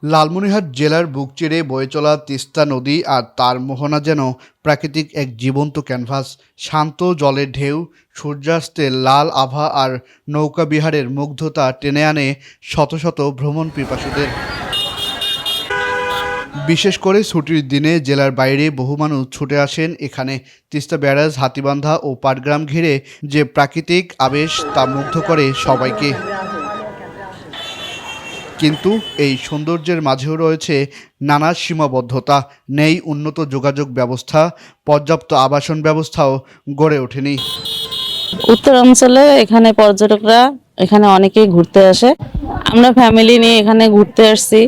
লালমনিরহাট জেলার বুক চিরে বয়ে চলা তিস্তা নদী আর তার মোহনা যেন প্রাকৃতিক এক জীবন্ত ক্যানভাস। শান্ত জলের ঢেউ, সূর্যাস্তের লাল আভা আর নৌকা বিহারের মুগ্ধতা টেনে আনে শত শত ভ্রমণ পিপাসুদের। বিশেষ করে ছুটির দিনে জেলার বাইরে বহু মানুষ ছুটে আসেন এখানে। তিস্তা ব্যারাজ, হাতীবান্ধা ও পাটগ্রাম ঘিরে যে প্রাকৃতিক আবেশ তা মুগ্ধ করে সবাইকে। কিন্তু এই সৌন্দর্যের মাঝেও রয়েছে নানা সীমাবদ্ধতা। নেই উন্নত যোগাযোগ ব্যবস্থা, পর্যাপ্ত আবাসন ব্যবস্থাও গড়ে ওঠেনি। উত্তরাঞ্চলে এখানে পর্যটকরা এখানে অনেকেই ঘুরতে আসে। আমরা ফ্যামিলি নিয়ে এখানে ঘুরতে আসছি।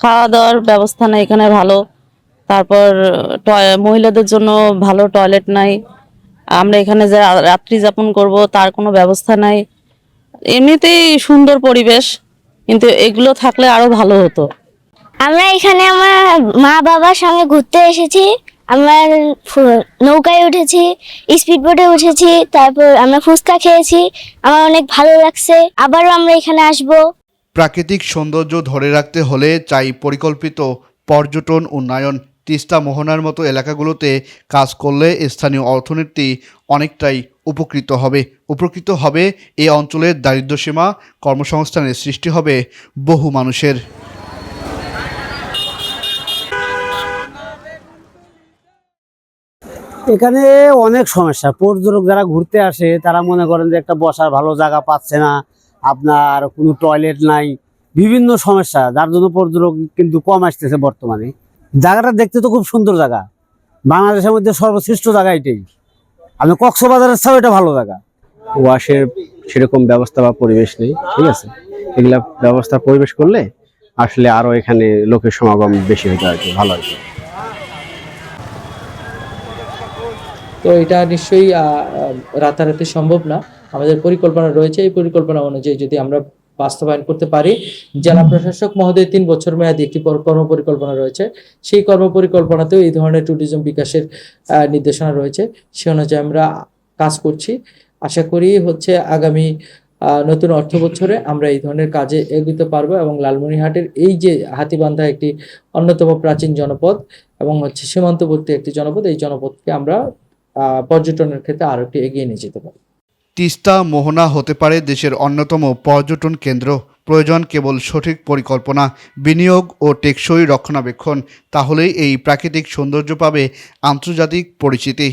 খাওয়া দাওয়ার ব্যবস্থা নাই এখানে ভালো। তারপর মহিলাদের জন্য ভালো টয়লেট নাই। আমরা এখানে যে রাত্রি যাপন করব তার কোনো ব্যবস্থা নাই। এমনিতেই সুন্দর পরিবেশ, কিন্তু এগুলো থাকলে আরো ভালো হতো। আমরা এখানে আমার মা বাবার সঙ্গে ঘুরতে এসেছি। আমার নৌকায় উঠেছি, স্পিড বোটে উঠেছি, তারপর আমরা ফুচকা খেয়েছি। আমার অনেক ভালো লাগছে, আবারও আমরা এখানে আসব। প্রাকৃতিক সৌন্দর্য ধরে রাখতে হলে চাই পরিকল্পিত পর্যটন উন্নয়ন। তিস্তা মোহনার মতো এলাকাগুলোতে কাজ করলে স্থানীয় অর্থনীতি অনেকটাই উপকৃত হবে এই অঞ্চলের দারিদ্র্যসীমা, কর্মসংস্থানের সৃষ্টি হবে বহু মানুষের। এখানে অনেক সমস্যা। পর্যটক যারা ঘুরতে আসে তারা মনে করেন যে একটা বসার ভালো জায়গা পাচ্ছে না, আপনার কোনো টয়লেট নাই, বিভিন্ন সমস্যা, যার জন্য পর্যটক কিন্তু কম আসতেছে বর্তমানে। জায়গাটা দেখতে তো খুব সুন্দর জায়গা, বাংলাদেশের মধ্যে সর্বশ্রেষ্ঠ জায়গা এটাই। আপনি কক্সবাজারের ছাড়াও এটা ভালো জায়গা। ওয়াশের সেরকম ব্যবস্থা বা পরিবেশ নেই, ঠিক আছে। এগুলা ব্যবস্থা পরিবেশ করলে আসলে আরো এখানে লোকের সমাগম বেশি হইতে আর কি, ভালো হইতো। তো এটা নিশ্চয়ই রাতারাতি সম্ভব না। আমাদের পরিকল্পনা রয়েছে, এই পরিকল্পনা অনুযায়ী যদি আমরা বাস্তবায়ন করতে পারি, জেলা প্রশাসক মহোদয় 3 বছর মেয়াদী একটি কর্মপরিকল্পনা রয়েছে। সেই কর্মপরিকল্পনাতেও এই ধরনের ট্যুরিজম বিকাশের নির্দেশনা রয়েছে। সে অনুযায়ী আমরা কাজ করছি। আশা করি আগামী নতুন অর্থ বছরে আমরা এই ধরনের কাজে এগোতে পারবো এবং লালমনিরহাটের এই যে হাতীবান্ধা একটি অন্যতম প্রাচীন জনপদ এবং সীমান্তবর্তী একটি জনপদ, এই জনপদকে আমরা পর্যটনের ক্ষেত্রে আরো একটু এগিয়ে নিয়ে যেতে পারি। তিস্তা মোহনা হতে পারে দেশের অন্যতম পর্যটন কেন্দ্র। প্রয়োজন কেবল সঠিক পরিকল্পনা, বিনিয়োগ ও টেকসই রক্ষণাবেক্ষণ। তাহলেই এই প্রাকৃতিক সৌন্দর্য পাবে আন্তর্জাতিক পরিচিতি।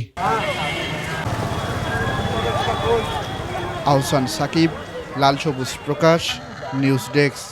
আহসান সাকিব, লাল সবুজ প্রকাশ, নিউজ ডেস্ক।